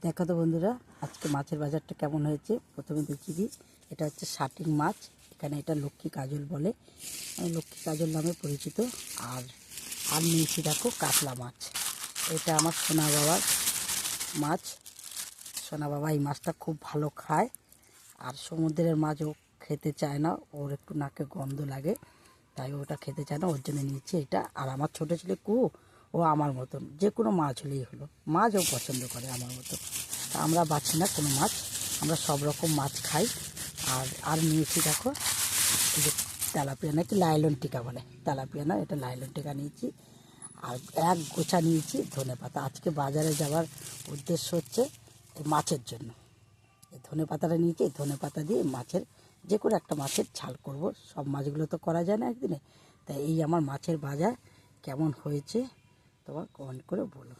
দেখো তো বন্ধুরা, আজকে মাছের বাজারটা কেমন হয়েছে। প্রথমে দেখিয়ে দিই, এটা হচ্ছে শাটিং মাছ। এখানে এটা লক্ষ্মী কাজল বলে, লক্ষ্মী কাজল নামে পরিচিত। আর আর নিয়েছি দেখো কাতলা মাছ। এটা আমার সোনা বাবার মাছ। সোনা বাবা এই মাছটা খুব ভালো খায়, আর সমুদ্রের মাছও খেতে চায় না, ওর একটু নাকে গন্ধ লাগে, তাই ওটা খেতে চায় না, ওর জন্য নিয়েছি এটা। আর আমার ছোটো ছেলে ও আমার মতন যে কোনো মাছ হলেই হলো, মাছও পছন্দ করে আমার মতো। তা আমরা বাছি না কোনো মাছ, আমরা সব রকম মাছ খাই। আর নিয়েছি দেখো, এই যে তেলাপিয়া, নাকি লাইলন টিকা বলে, তেলাপিয়া না, এটা লাইলন টিকা নিয়েছি। আর এক গোছা নিয়েছি ধনেপাতা। আজকে বাজারে যাওয়ার উদ্দেশ্য হচ্ছে এই মাছের জন্য। এই ধনেপাতাটা নিয়েছি, এই ধনেপাতা দিয়ে মাছের যে কোনো একটা মাছের ঝাল করব। সব মাছগুলো তো করা যায় না একদিনে, তাই এই আমার মাছের বাজার কেমন হয়েছে তোমার কমেন্ট করে বলো।